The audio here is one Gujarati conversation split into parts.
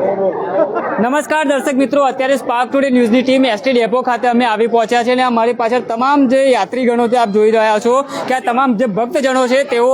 નમસ્કાર દર્શક મિત્રો, અત્યારે સ્પાર્ક ટુડે ન્યૂઝની ટીમ એસટી ડેપો ખાતે અમે આવી પહોંચ્યા છે અને અમારી પાછળ તમામ જે યાત્રીગણો છે આપ જોઈ રહ્યા છો કે આ તમામ જે ભક્તજનો છે તેઓ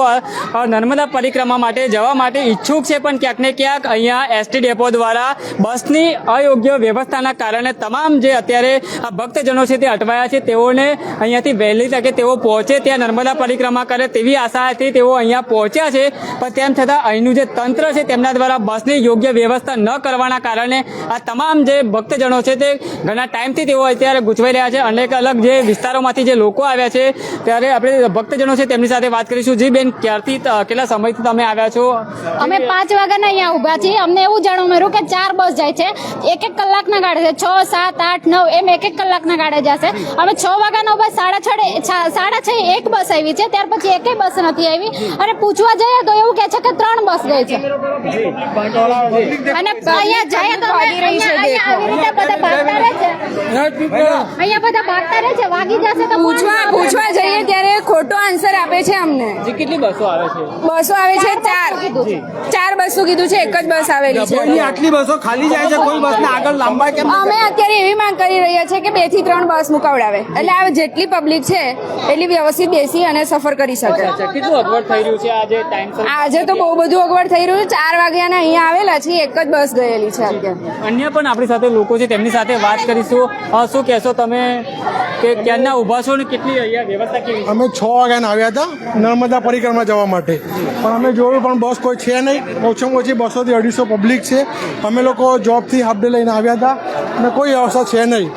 નર્મદા પરિક્રમા માટે જવા માટે ઈચ્છુક છે, પણ ક્યાંક ને ક્યાંક અહીંયા એસટી ડેપો દ્વારા બસની અયોગ્ય વ્યવસ્થાના કારણે તમામ જે અત્યારે આ ભક્તજનો છે તે અટવાયા છે. તેઓને અહીંયાથી વહેલી તકે તેઓ પહોંચે, ત્યાં નર્મદા પરિક્રમા કરે તેવી આશાથી તેઓ અહીંયા પહોંચ્યા છે, પણ તેમ છતાં અહીંનું જે તંત્ર છે તેમના દ્વારા બસની યોગ્ય વ્યવસ્થા ન કરવાના કારણે આ તમામ જે ભક્તજનો છે તે ઘણા ટાઈમથી તેઓ અત્યારે ગૂંચવાઈ રહ્યા છે. અનેક અલગ જે વિસ્તારોમાંથી જે લોકો આવ્યા છે ત્યારે આપણે ભક્તજનો છે તેમની સાથે વાત કરીશું. જી બેન, ક્યારથી કેટલા સમયથી તમે આવ્યા છો? અમે 5 વાગ્યાના અહીંયા ઊભા છીએ. અમને એવું જાણવા મળ્યું કે 4 બસ જાય છે, 1-1 કલાકના ગાડે છે, 6, 7, 8, 9 એમ 1-1 કલાકના ગાડે જશે. અમે 6 વાગ્યાના ઊભા, 6:30 એક બસ આવી છે, ત્યાર પછી એકેય બસ નથી આવી. અને પૂછવા જઈએ તો એવું કહે છે કે 3 બસ ગઈ છે. અને અહીંયા જાય તો અહીંયા આવી રીતે બધા ભાગતા રહે છે, અહીંયા બધા ભાગતા રહે છે. વાગી જશે તો પૂછવા જઈએ ત્યારે ખોટો આન્સર આપે છે અમને. કેટલી બસો આવે છે? બસો આવે છે 4 બસો કીધું છે, એક જ બસ આવેલી છે. આટલી બસો ખાલી જાય છે, કોઈ બસને આગળ લાંબા કેમ? અમે અત્યારે એવી માંગ કરી રહ્યા છે કે 2 થી 3 બસ મુકાવડાવે, એટલે આ જેટલી પબ્લિક છે એટલી વ્યવસ્થિત બેસી અને સફર કરી શકે. કેટલું અગવડ થઈ રહ્યું છે આજે ટાઈમ? આજે તો બહુ બધું અગવડ થઈ રહ્યું છે. 4 વાગ્યાના અહીંયા આવેલા છીએ, એક જ બસ ગયેલી છે અત્યારે. અન્ય પણ આપણી સાથે લોકો છે, તેમની સાથે વાત કરીશું. શું કહેશો તમે કે ક્યારના ઊભા છો ને કેટલી અહીંયા વ્યવસ્થા કેવી? અમે 6 વાગ્યાના આવ્યા હતા નર્મદા પરિક્રમા જવા માટે, પણ અમે જોયું પણ બસ કોઈ છે નહીં. ઓછામાં ઓછી 200 થી 250 પબ્લિક છે. અમે લોકો જોબથી હાફ ડે લઈને આવ્યા હતા અને કોઈ વ્યવસ્થા છે નહીં.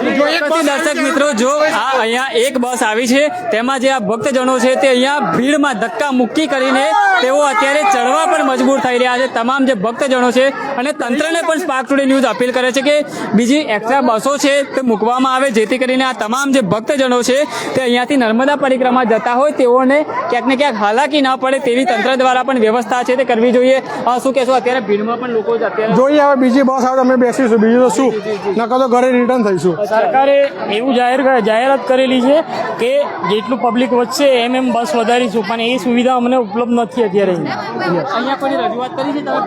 દર્શક મિત્રો, જો આ અહીંયા એક બસ આવી છે, તેમાં જે આ ભક્તજનો છે તે અહીંયા ભીડમાં ધક્કા મુક્કી કરીને તેઓ અત્યારે ચડવા પર મજબૂર થઈ રહ્યા છે. તમામ જે ભક્તજનો છે અને તંત્રને પણ સ્પાર્ક ટુડે ન્યૂઝ અપીલ કરે છે કે બીજી એક્સ્ટ્રા બસો છે તે મૂકવામાં આવે, જેથી કરીને આ તમામ જે ભક્તજનો છે તે અહીંયાથી નર્મદા પરિક્રમા જતા હોય તેઓને ક્યાંક ને ક્યાંક હાલાકી ન પડે તેવી તંત્ર દ્વારા પણ વ્યવસ્થા છે તે કરવી જોઈએ. શું કહેશો? અત્યારે ભીડમાં પણ લોકો અત્યારે જોઈએ, હવે બીજી બસ આવે અમે બેસીશું, બીજું તો શું, નકર તો ઘરે રિટર્ન થઈશું. સરકારે એવું જાહેરાત કરેલી છે કે જેટલું પબ્લિક વધશે એમ બસ વધારીશું, પણ એ સુવિધા અમને ઉપલબ્ધ નથી અત્યારે. અહીંયા કોઈ રજૂઆત કરી છે તમે?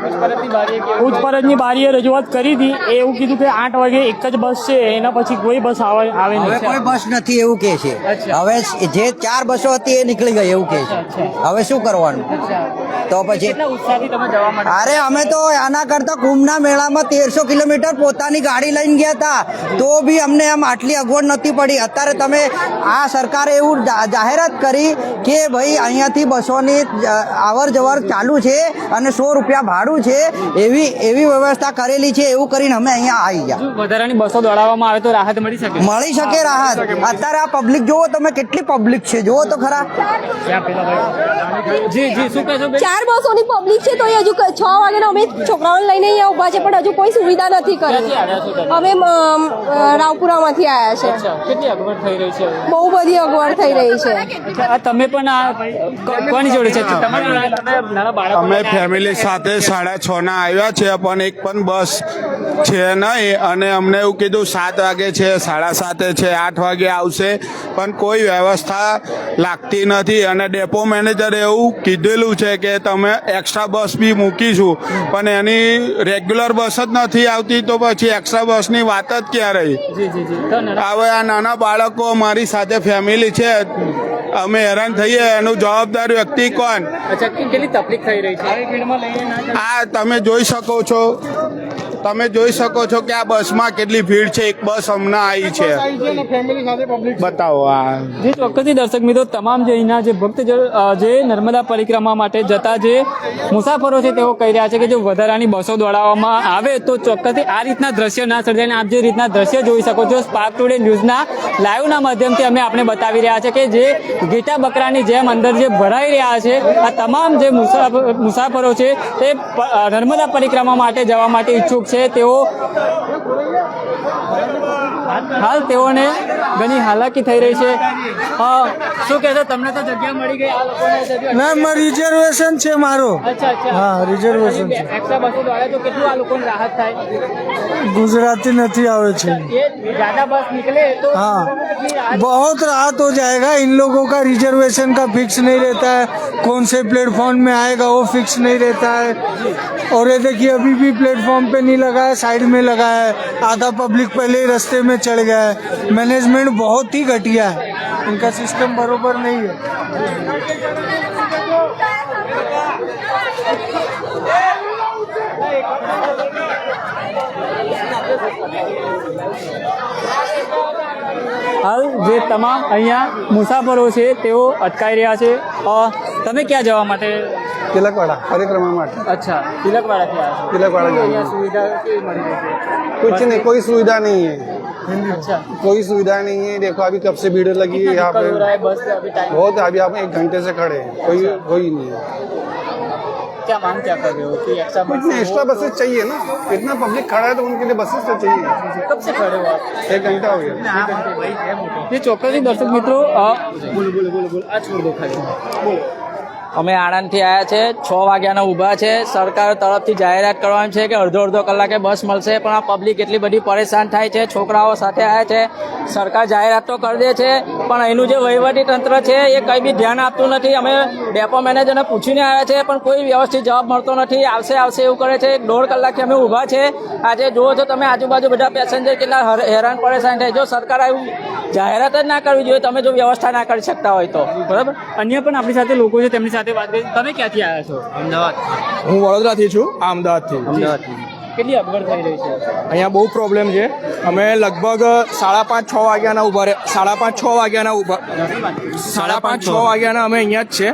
પૂછપરછની બારીએ રજૂઆત કરી હતી, એ એવું કીધું કે 8 વાગે એક જ બસ છે, એના પછી કોઈ બસ આવે હવે કોઈ બસ નથી એવું કહે છે. હવે જે 4 બસો હતી એ નીકળી ગઈ એવું કહે છે. હવે શું કરવાનું? તો પછી અરે અમે તો આના કરતા કુંભના મેળામાં 1300 કિલોમીટર પોતાની ગાડી લઈને ગયા હતા, તો બી અમને આમ આટલી અગવડ નથી પડી. અત્યારે તમે આ સરકારે એવું જાહેરાત કરી કે ભાઈ અહીંયાથી બસોની અવર જવર ચાલુ છે અને 100 રૂપિયા ભાડું છે, એવી વ્યવસ્થા કરેલી છે. એવું કરીને અમે અહીંયા આવી ગયા. વધારાની બસો દોડાવવામાં આવે તો રાહત મળી શકે? મળી શકે રાહત. અત્યારે આ પબ્લિક જોવો તમે, કેટલી પબ્લિક છે જોવો તો ખરા. જી જી, શું કહેશો? 4 બસોની પબ્લિક છે તો હજુ 6 વાગ્યાના અમે છોકરાઓને લઈને અહીંયા ઊભા છે, પણ હજુ કોઈ સુવિધા નથી કરી. અમે રાવપુરામાંથી આવ્યા છે. કેટલી અગવડ થઈ રહી છે? બહુ બધી અગવડ થઈ રહી છે. તમે પણ કોની જોડે છે? અમે ફેમિલી સાથે 6:30 ના આવ્યા છે, પણ એક પણ બસ છે નહીં. અને અમને એવું કીધું 7 વાગે છે, 7:30 છે, 8 વાગે આવશે, પણ કોઈ વ્યવસ્થા લાગતી નથી. અને ડેપો મેનેજરે એવું કીધેલું છે કે તમે એક્સ્ટ્રા બસ બી મૂકીશું, પણ એની રેગ્યુલર બસ જ નથી આવતી, તો પછી એક્સ્ટ્રા બસની વાત જ ક્યાં રહી? હવે આ નાના બાળકો અમારી સાથે ફેમિલી છે, અમે હેરાન થઈએ, એનું જવાબદાર વ્યક્તિ કોણ? કેટલી તકલીફ થઈ રહી છે? આ તમે જોઈ શકો છો કે આ બસમાં કેટલી ભીડ છે. એક બસ હમણાં આવી છે, બતાવો. જે ચોક્કસથી દર્શક મિત્રો, તમામ જે અહીંના જે ભક્તજનો જે નર્મદા પરિક્રમા માટે જતા જે મુસાફરો છે તેઓ કહી રહ્યા છે કે જો વધારાની બસો દોડાવવામાં આવે તો ચોક્કસથી આ રીતના દ્રશ્ય ના સર્જાય. આપ જે રીતના દ્રશ્ય જોઈ શકો છો સ્પાર્ક ટુડે ન્યૂઝના લાઈવના માધ્યમથી અમે આપણે બતાવી રહ્યા છે કે જે ઘેટા બકરાની જેમ અંદર જે ભરાઈ રહ્યા છે આ તમામ જે મુસાફરો છે તે નર્મદા પરિક્રમા માટે જવા માટે ઈચ્છુક છે. તેઓ હાલ તેઓને ઘણી હાલાકી થઈ રહી છે. શું કહેશો, તમને તો જગ્યા મળી ગઈ, આ લોકોને જગ્યા- ના મારું રિઝર્વેશન છે મારું. અચ્છા. હા, રિઝર્વેશન છે. એક્સ્ટ્રા બસો દોડે તો કેટલું આ લોકોને રાહત થાય? गुजराती नहीं आवे छे. ये ज्यादा बस निकले तो हाँ, लोगों को कितनी राहत? बहुत राहत हो जाएगा. इन लोगों का रिजर्वेशन का फिक्स नहीं रहता है, कौन से प्लेटफॉर्म में आएगा वो फिक्स नहीं रहता है. और ये देखिए अभी भी प्लेटफॉर्म पे नहीं लगा है, साइड में लगा है. आधा पब्लिक पहले ही रास्ते में चढ़ गया है. मैनेजमेंट बहुत ही घटिया है, इनका सिस्टम बरोबर नहीं है. હાલ જે તમામ અહીંયા મુસાફરો છે તેઓ અટકાઈ રહ્યા છે. તમે ક્યાં જવા માટે? તિલકવાડા પરિક્रमा માટે. અચ્છા, તિલકવાડાથી આવ્યા છો. તિલકવાડા તો જવાનું. અહીંયા સુવિધા કેવી મળી રહી છે? कुछ नहीं, कोई सुविधा नहीं है, अच्छा, कोई सुविधा नहीं है. देखो अभी कब से भीड़ लगी है यहाँ दिक्कत हो रहा पे, है बस का अभी टाइम? बहुत. अभी आप 1 घंटे से खड़े हैं, कोई नहीं है. क्या मांग क्या कर रहे हो कि एक्स्ट्रा कुछ नहीं, एक्स्ट्रा बसेस चाहिए ना. इतना पब्लिक खड़ा है तो उनके लिए बसेस तो चाहिए. कब से खड़े हो आप? 1 घंटा हो गया. જે ચોક્કસથી દર્શક મિત્રો આ છોડ દો ખાલી. અમે આણંદથી આવ્યા છે, 6 વાગ્યાના ઊભા છે. સરકાર તરફથી જાહેરાત કરવાની છે કે અડધો કલાકે બસ મળશે, પણ આ પબ્લિક એટલી બધી પરેશાન થાય છે. છોકરાઓ સાથે આવ્યા છે. સરકાર જાહેરાત તો કરી દે છે, પણ અહીંનું જે વહીવટી તંત્ર છે એ કંઈ બી ધ્યાન આપતું નથી. અમે ડેપો મેનેજરને પૂછીને આવ્યા છે, પણ કોઈ વ્યવસ્થિત જવાબ મળતો નથી. આવશે એવું કરે છે. 1.5 કલાકથી અમે ઊભા છે. આજે જુઓ છો તમે આજુબાજુ બધા પેસેન્જર કેટલા હેરાન પરેશાન થાય. જો સરકાર આવું જાહેરાત જ ના કરવી જોઈએ, તમે જો વ્યવસ્થા ના કરી શકતા હોય તો. બરાબર. અન્ય પણ આપણી સાથે લોકો છે, તેમની સાથે વાત કરી. તમે ક્યાંથી આવ્યા છો? અમદાવાદ. હું વડોદરાથી છું, અમદાવાદથી. કેટલી અગવડ થઈ રહી છે? અહીંયા બહુ પ્રોબ્લેમ છે. અમે લગભગ 5:30-6 વાગ્યાના ઊભા રહે. 5:30-6 વાગ્યાના ઊભા 5:30-6 વાગ્યાના અમે અહીંયા જ છે.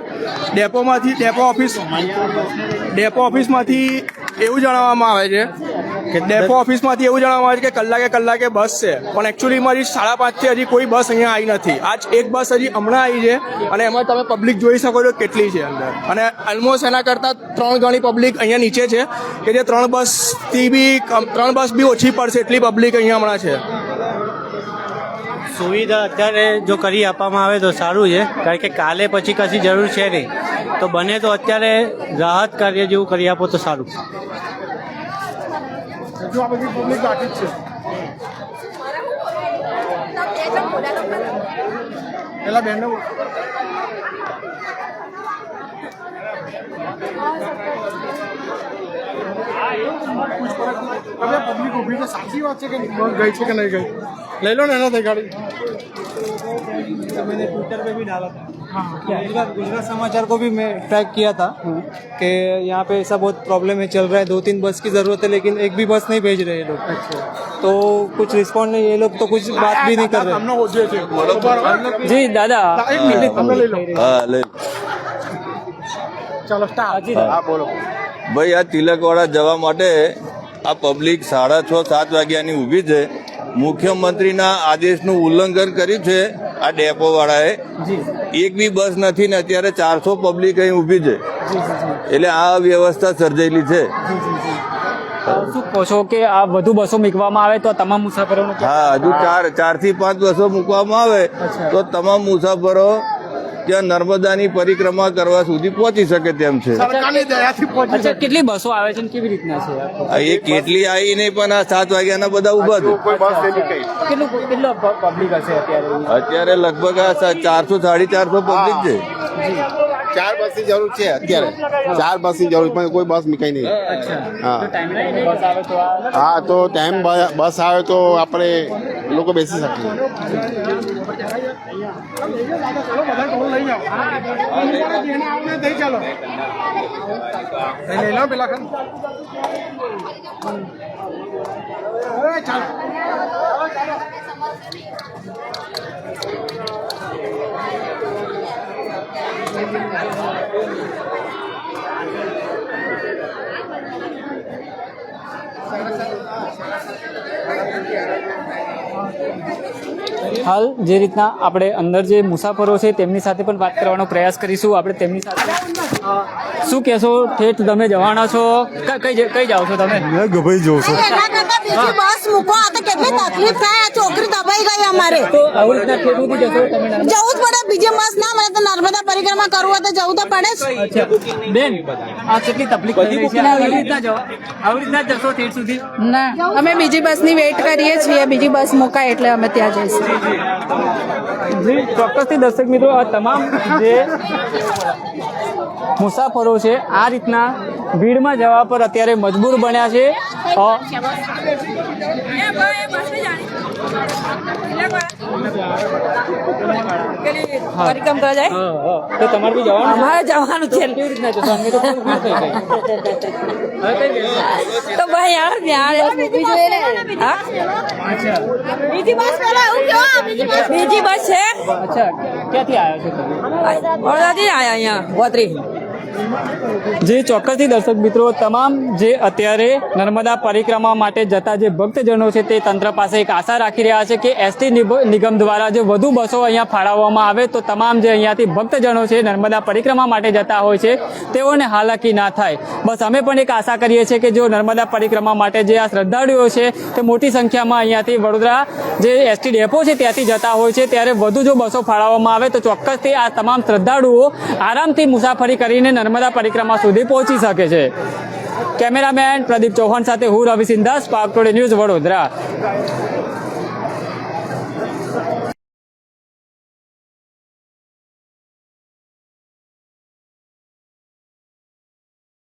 ડેપો ઓફિસમાંથી એવું જણાવવામાં આવે છે કે કલાકે બસ છે, પણ એકચ્યુઅલી મારી 5:30થી હજી કોઈ બસ અહીંયા આવી નથી. આજ એક બસ હજી હમણાં આવી છે, અને એમાં તમે પબ્લિક જોઈ શકો છો કેટલી છે અંદર. અને ઓલમોસ્ટ એના કરતાં 3 ગણી પબ્લિક અહીંયા નીચે છે, કે જે 3 બસ બી ઓછી પડશે એટલી પબ્લિક અહીંયા હમણાં છે. સુવિધા અત્યારે જો કરી આપવામાં આવે તો સારું છે, કારણ કે કાલે પછી કશી જરૂર છે નહીં. તો બને તો અત્યારે રાહત કાર્ય જેવું કરી આપો તો સારું. જો આ બધી પબ્લિક બાકી જ છે. પેલા બેન પબ્લિક ઉભી છે, સાચી વાત છે કે બસ ગઈ છે કે નહીં ગઈ? લઈ લો ને એનાથી ગાડી. मैंने ट्विटर पे भी डाला था. गुजरात समाचार को भी मैं ट्रैक किया था कि यहाँ पे ऐसा बहुत प्रॉब्लम है, चल रहा है. 2-3 बस की ज़रूरत है, लेकिन एक भी बस नहीं भेज रहे ये लोग. तो कुछ रिस्पॉन्ड नहीं, ये लोग तो कुछ बात भी नहीं कर रहे. જી દાદા, એક મિનિટ તમને લઈ લો. ચાલો સ્ટાર્ટ. ભાઈ આ તિલકવાડા જવા માટે આ પબ્લિક 6:30-7 વાગ્યાની ઊભી છે. મુખ્યમંત્રીના આદેશનું ઉલ્લંઘન કર્યું છે આ ડેપો વાળાએ. એક બી બસ નથી ને અત્યારે 400 પબ્લિક અહીં ઊભી છે. એટલે આ વ્યવસ્થા સર્જાયેલી છે. શું કહો છો કે આ વધુ બસો મૂકવામાં આવે તો તમામ મુસાફરોનું? હા, હજુ 4 થી 5 બસો મૂકવામાં આવે તો તમામ મુસાફરો ત્યાં નર્મદાની પરિક્રમા કરવા સુધી પહોંચી શકે તેમ છે. અચ્છા, કેટલી બસો આવે છે ને કેવી રીતના છે? એ કેટલી આવી નહીં, પણ આ 7 વાગ્યાના બધા ઊભા છે. કેટલું પબ્લિક હશે અત્યારે? અત્યારે લગભગ આ 400-450 પબ્લિક છે. 4 બસની જરૂર છે અત્યારે. 4 બસની જરૂર, પણ કોઈ બસ મૂકાઈ નહીં. હા, હા, તો ટાઈમ બસ આવે તો આપણે લોકો બેસી શકીએ. ચાલો લઈ લો પેલા ચાલો. હાલ જે રીતના આપણે અંદર જે મુસાફરો છે તેમની સાથે પણ વાત કરવાનો પ્રયાસ કરીશું. આપણે તેમની સાથે શું કહેશો? ઠેઠ તમે જવાના છો, કઈ જાઓ છો તમે? ગભાઈ જોઉં છું. બસ મૂકો, આ તો કેટલી તકલીફ થાય. આ છોકરી દબાઈ ગઈ અમારે. તો આવી રીતના ઠેઠ સુધી જશો તમે? જવું જ પડે. બીજી બસ ના મળે તો નર્મદા પરિક્રમા કરવું હોય તો જવું તો પડે જ. અચ્છા બેન, આ કેટલી તકલીફ થઈ રહી છે? આવી રીતના જશો ઠેઠ સુધી? ના, અમે બીજી બસની વેઇટ કરીએ છીએ. બીજી બસ મુકાય એટલે અમે ત્યાં જઈશું. જી ચોક્કસથી દર્શક મિત્રો, આ તમામ જે મુસાફરો છે આ રીતના ભીડમાં જવા પર અત્યારે મજબૂર બન્યા છે. પરિક્રમ કરવા જાય તો તમારે બી જવાનું? અમારે જવાનું છે. કેવી રીતના જશો? અમે તો ફૂલ ભીડ થઈ ગઈ. હવે કઈ બેસશો? તો ભાઈ યાર મૂકવી જોઈએ ને. હા, અચ્છા બીજી બસ પેલા એવું કેવો બીજી બસ છે. અચ્છા, ક્યાંથી આવ્યા છો તમે? વડોદરાથી આયા અહીંયા ગોત્રી. જે ચોક્કસથી દર્શક મિત્રો, તમામ જે અત્યારે નર્મદા પરિક્રમા માટે જતા જે ભક્તજનો છે તે તંત્ર પાસે એક આશા રાખી રહ્યા છે કે એસટી નિગમ દ્વારા જે વધુ બસો અહીંયા ફાળવવામાં આવે તો તમામ જે અહીંયાથી ભક્તજનો છે નર્મદા પરિક્રમા માટે જતા હોય છે તેઓને હાલાકી ના થાય. બસ અમે પણ એક આશા કરીએ છીએ કે જો નર્મદા પરિક્રમા માટે જે આ શ્રદ્ધાળુઓ છે તે મોટી સંખ્યામાં અહીંયાથી વડોદરા જે એસટી ડેપો છે ત્યાંથી જતા હોય છે, ત્યારે વધુ જો બસો ફાળવવામાં આવે તો ચોક્કસથી આ તમામ શ્રદ્ધાળુઓ આરામથી મુસાફરી કરીને નર્મદા પરિક્રમા સુધી પહોંચી શકે છે. કેમેરામેન પ્રદીપ ચૌહાણ સાથે હું Ravi Sindha, spark today news, Vadodara.